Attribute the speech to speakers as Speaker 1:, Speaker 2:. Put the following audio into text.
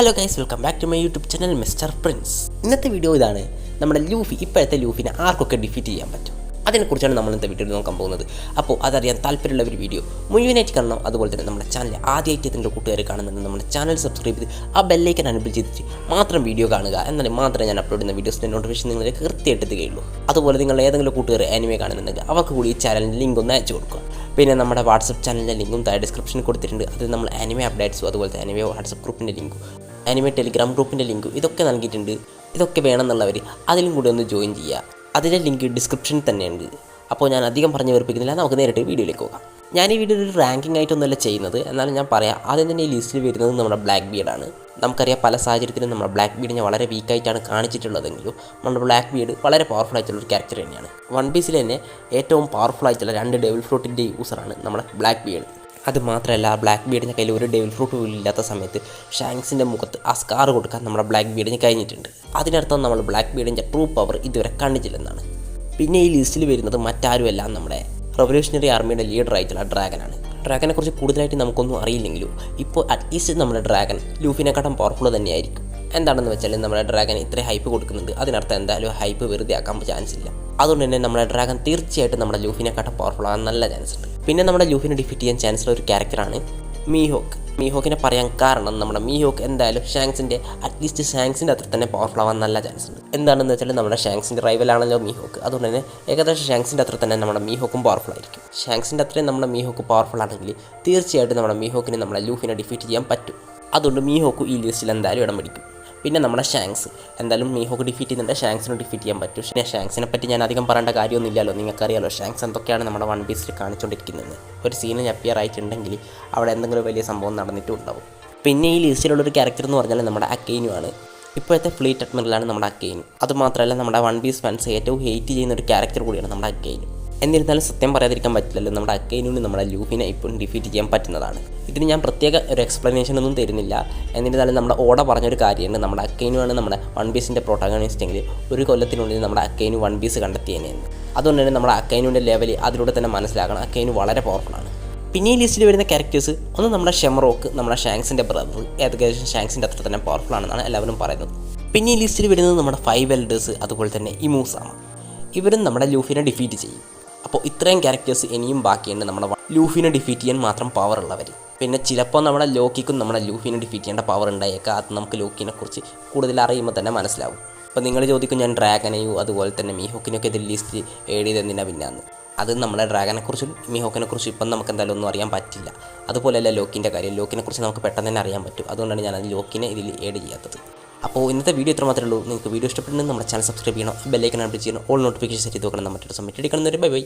Speaker 1: Hello guys, welcome back to my YouTube channel mister prince. ഇന്നത്തെ video ഇതാണ്. നമ്മുടെ Luffy, ഇപ്പോഴത്തെ ലൂഫിനെ ആർക്കൊക്കെ ഡിഫീറ്റ് ചെയ്യാൻ പറ്റും, അതിനെക്കുറിച്ചാണ് നമ്മൾ ഇന്നത്തെ വീഡിയോയിൽ നോക്കാൻ പോകുന്നത്. അപ്പോൾ അതറിയാൻ താല്പര്യമുള്ള ഒരു വീഡിയോ മുഴുവനായിട്ട് കാണണം. അതുപോലെ തന്നെ നമ്മുടെ ചാനൽ ആദ്യമായിട്ട് ഇതിൻ്റെ കൂട്ടുകാർ കാണുന്നുണ്ട്, നമ്മുടെ ചാനൽ സബ്സ്ക്രൈബ് ചെയ്ത് ആ ബെല്ലൈക്കൻ എനേബിൾ ചെയ്തിട്ട് മാത്രം വീഡിയോ കാണുക. എന്നാൽ മാത്രമേ ഞാൻ അപ്ലോഡ് ചെയ്യുന്ന വീഡിയോസിൻ്റെ നോട്ടിഫിക്കേഷൻ നിങ്ങൾക്ക് കൃത്യമായിട്ട് എത്തുകയുള്ളൂ. അതുപോലെ നിങ്ങൾ ഏതെങ്കിലും കൂട്ടുകാർ ആനിമേ കാണുന്നുണ്ടെങ്കിൽ അവർക്ക് കൂടി ഈ ചാനലിൻ്റെ ലിങ്ക് ഒന്ന് അയച്ചു കൊടുക്കുക. പിന്നെ നമ്മുടെ വാട്സപ്പ് ചാനലിൻ്റെ ലിങ്കും താഴെ ഡിസ്ക്രിപ്ഷനിൽ കൊടുത്തിട്ടുണ്ട്. അത് നമ്മൾ ആനിമേ അപ്ഡേറ്റ്സും അതുപോലെ ആനിമേ വാട്സപ്പ് ഗ്രൂപ്പിൻ്റെ ലിങ്കും ആനിമേ ടെലിഗ്രാം ഗ്രൂപ്പിൻ്റെ ലിങ്കും ഇതൊക്കെ നൽകിയിട്ടുണ്ട്. ഇതൊക്കെ വേണമെന്നുള്ളവർ അതിലും കൂടി ഒന്ന് ജോയിൻ ചെയ്യുക. അതിൻ്റെ ലിങ്ക് ഡിസ്ക്രിപ്ഷനിൽ തന്നെയുണ്ട്. അപ്പോൾ ഞാൻ അധികം പറഞ്ഞു വെറുപ്പിക്കുന്നില്ല, നമുക്ക് നേരിട്ട് വീഡിയോയിലേക്ക് പോകാം. ഞാൻ ഈ വീഡിയോ ഒരു റാങ്കിങ് ആയിട്ടൊന്നുമല്ല ചെയ്യുന്നത്, എന്നാലും ഞാൻ പറയാം. ആദ്യം തന്നെ ഈ ലിസ്റ്റിൽ വരുന്നത് നമ്മുടെ ബ്ലാക്ക് ബീഡാണ്. നമുക്കറിയാം, പല സാഹചര്യത്തിലും നമ്മുടെ ബ്ലാക്ക് ബീഡിനെ വളരെ വീക്കായിട്ടാണ് കാണിച്ചിട്ടുള്ളതെങ്കിലും നമ്മുടെ ബ്ലാക്ക് ബീഡ് വളരെ പവർഫുൾ ആയിട്ടുള്ള ഒരു ക്യാരക്ടർ തന്നെയാണ്. വൺ പീസിൽ തന്നെ ഏറ്റവും പവർഫുൾ ആയിട്ടുള്ള 2 ഡെവിൾ ഫ്രൂട്ടിൻ്റെ യൂസറാണ് നമ്മുടെ ബ്ലാക്ക് ബീഡ്. അത് മാത്രമല്ല, ബ്ലാക്ക് ബീഡിൻ്റെ കയ്യിൽ ഒരു ഡെവിൾ ഫ്രൂട്ട് പോലും ഇല്ലാത്ത സമയത്ത് ഷാങ്സിൻ്റെ മുഖത്ത് ആ സ്കാർ കൊടുക്കാൻ നമ്മുടെ ബ്ലാക്ക് ബീഡിന് കഴിഞ്ഞിട്ടുണ്ട്. അതിനർത്ഥം നമ്മൾ ബ്ലാക്ക് ബീഡിൻ്റെ ട്രൂ പവർ ഇതുവരെ കണ്ടിട്ടില്ലെന്നാണ്. പിന്നെ ഈ ലിസ്റ്റിൽ വരുന്നത് മറ്റാരുമല്ല, നമ്മുടെ റവല്യൂഷണറി ആർമിയുടെ ലീഡർ ആയിട്ടുള്ള ഡ്രാഗനാണ്. ഡ്രാഗനെ കുറിച്ച് കൂടുതലായിട്ട് നമുക്കൊന്നും അറിയില്ലെങ്കിലും ഇപ്പോൾ അറ്റ്ലീസ്റ്റ് നമ്മുടെ ഡ്രാഗൻ ലൂഫിനെക്കാട്ടും പവർഫുൾ തന്നെയായിരിക്കും. എന്താണെന്ന് വെച്ചാൽ, നമ്മുടെ ഡ്രാഗൻ ഇത്രയും ഹൈപ്പ് കൊടുക്കുന്നുണ്ട്, അതിനർത്ഥം എന്തായാലും ഹൈപ്പ് വെറുതെ ആക്കാൻ ചാൻസ് ഇല്ല. അതുകൊണ്ട് തന്നെ നമ്മുടെ ഡ്രാഗൻ തീർച്ചയായിട്ടും നമ്മുടെ ലൂഫിനെക്കാട്ടും പവർഫുൾ ആകാൻ നല്ല ചാൻസ് ഉണ്ട്. പിന്നെ നമ്മുടെ ലൂഫിനെ ഡിഫീറ്റ് ചെയ്യാൻ ചാൻസ് ഉള്ള ഒരു ക്യാരക്ടറാണ് മീഹോക്ക്. മീഹോക്കിനെ പറയാൻ കാരണം, നമ്മുടെ മീഹോക്ക് എന്തായാലും അറ്റ്ലീസ്റ്റ് ഷാങ്സിൻ്റെ അത്ര തന്നെ പവർഫുൾ ആവാൻ നല്ല ചാൻസ് ഉണ്ട്. എന്താണെന്ന് വെച്ചാൽ, നമ്മുടെ ഷാങ്സിൻ്റെ റൈവലാണല്ലോ മീഹോക്ക്. അതുകൊണ്ട് തന്നെ ഏകദേശം ഷാങ്സിൻ്റെ അത്ര തന്നെ നമ്മുടെ മീഹോക്കും പവർഫുൾ ആയിരിക്കും. ഷാങ്സിൻ്റെ അത്രയും നമ്മുടെ മീഹോക്ക് പവർഫുൾ ആണെങ്കിൽ തീർച്ചയായിട്ടും നമ്മുടെ മീഹോക്കിന് നമ്മുടെ ലൂഫിനെ ഡിഫീറ്റ് ചെയ്യാൻ പറ്റും. അതുകൊണ്ട് മീഹോക്ക് ഈ ലിസ്റ്റിൽ എന്തായാലും ഇടം പിടിക്കും. പിന്നെ നമ്മുടെ ഷാങ്സ് എന്തായാലും മീഹോക്ക് ഡിഫീറ്റ് ചെയ്യുന്നുണ്ട്, ഷാങ്സിനെ ഡിഫീറ്റ് ചെയ്യാൻ പറ്റും. പിന്നെ ഷാങ്സിനെ പറ്റി ഞാൻ അധികം പറയേണ്ട കാര്യമൊന്നുമില്ലല്ലോ, നിങ്ങൾക്കറിയാലോ ഷാങ്സ് എന്തൊക്കെയാണ് നമ്മുടെ വൺ പീസിൽ കാണിച്ചുകൊണ്ടിരിക്കുന്നത്. ഒരു സീനിൽ അപ്പിയർ ആയിട്ടുണ്ടെങ്കിൽ അവിടെ എന്തെങ്കിലും വലിയ സംഭവം നടന്നിട്ടും ഉണ്ടാവും. പിന്നെ ഈ ലിസ്റ്റിലുള്ളൊരു ക്യാരക്ടർ എന്ന് പറഞ്ഞാൽ നമ്മുടെ അക്കൈനു ആണ്. ഇപ്പോഴത്തെ ഫ്ലീറ്റ് അഡ്മിറലാണ് നമ്മുടെ അക്കൈനു. അതുമാത്രമല്ല, നമ്മുടെ വൺ പീസ് ഫാൻസ് ഏറ്റവും ഹെയ്റ്റ് ചെയ്യുന്ന ഒരു ക്യാരക്ടർ കൂടിയാണ് നമ്മുടെ അക്കൈനു. എന്നിരുന്നാലും സത്യം പറയാതിരിക്കാൻ പറ്റില്ലല്ലോ, നമ്മുടെ അക്കൈനുവിന് നമ്മുടെ ലൂഫിനെ ഇപ്പം ഡിഫീറ്റ് ചെയ്യാൻ പറ്റുന്നതാണ്. ഇതിന് ഞാൻ പ്രത്യേക ഒരു എക്സ്പ്ലനേഷൻ ഒന്നും തരുന്നില്ല. എന്നിരുന്നാലും നമ്മുടെ ഓട പറഞ്ഞൊരു കാര്യമുണ്ട്, നമ്മുടെ അക്കൈനുവാണ് നമ്മുടെ വൺ പീസിൻ്റെ പ്രൊട്ടാഗണിസ്റ്റ് എങ്കിൽ ഒരു കൊല്ലത്തിനുള്ളിൽ നമ്മുടെ അക്കൈനു വൺ പീസ് കണ്ടെത്തിയേനെന്ന്. അതുകൊണ്ട് തന്നെ നമ്മുടെ അക്കൈനുവിൻ്റെ ലെവൽ അതിലൂടെ തന്നെ മനസ്സിലാക്കണം, അക്കൈനു വളരെ പവർഫുള്ളാണ്. പിന്നെ ഈ ലിസ്റ്റിൽ വരുന്ന ക്യാരക്ടേഴ്സ് ഒന്ന് നമ്മുടെ ഷെമറോക്ക്, നമ്മുടെ ഷാങ്സിൻ്റെ ബ്രദർ, ഏകദേശം ഷാങ്സിൻ്റെ അത്ര തന്നെ പവർഫുൾ ആണെന്നാണ് എല്ലാവരും പറയുന്നത്. പിന്നെ ഈ ലിസ്റ്റിൽ വരുന്നത് നമ്മുടെ 5 എൽഡേഴ്സ്, അതുപോലെ തന്നെ ഇമൂസാമ. ഇവരും നമ്മുടെ ലൂഫിനെ ഡിഫീറ്റ് ചെയ്യും. അപ്പോൾ ഇത്രയും ക്യാരക്ടേഴ്സ് ഇനിയും ബാക്കിയുണ്ട് നമ്മുടെ ലൂഫിനെ ഡിഫീറ്റ് ചെയ്യാൻ മാത്രം പവർ ഉള്ളവർ. പിന്നെ ചിലപ്പോൾ നമ്മുടെ ലോക്കിക്കും നമ്മുടെ ലൂഫിനെ ഡിഫീറ്റ് ചെയ്യേണ്ട പവർ ഉണ്ടായേക്കാം. അത് നമുക്ക് ലോക്കിനെ കുറിച്ച് കൂടുതൽ അറിയുമ്പോൾ തന്നെ മനസ്സിലാവും. അപ്പോൾ നിങ്ങൾ ചോദിക്കും, ഞാൻ ഡ്രാഗനെയോ അതുപോലെ തന്നെ മീഹോക്കിനെയൊക്കെ ഇതിൽ ലിസ്റ്റ് ഏഡ് ചെയ്തെന്തിനാ പിന്നാന്ന്. അത് നമ്മുടെ ഡ്രാഗനെക്കുറിച്ചും മീഹോക്കിനെക്കുറിച്ചും ഇപ്പം നമുക്ക് എന്തായാലും ഒന്നും അറിയാൻ പറ്റില്ല. അതുപോലെയല്ല ലോക്കിൻ്റെ കാര്യം, ലോക്കിനെക്കുറിച്ച് നമുക്ക് പെട്ടെന്ന് തന്നെ അറിയാൻ പറ്റും. അതുകൊണ്ടാണ് ഞാൻ അത് ലോക്കിനെ ഇതിൽ ഏഡ് ചെയ്യാത്തത്. അപ്പോൾ ഇന്നത്തെ വീഡിയോ ഇത്ര മാത്രമേ ഉള്ളൂ. നിങ്ങൾക്ക് വീഡിയോ ഇഷ്ടപ്പെടുന്നെങ്കിൽ നമ്മുടെ ചാനൽ സബ്സ്ക്രൈബ് ചെയ്യണം, ബെല്ലൈക്കൺ എനേബിൾ ചെയ്യണം, ഓൾ നോട്ടിഫിക്കേഷൻ സെറ്റ് ചെയ്ത് നോക്കണം. മറ്റൊരു സമയത്ത് എടുക്കണം. Bye bye.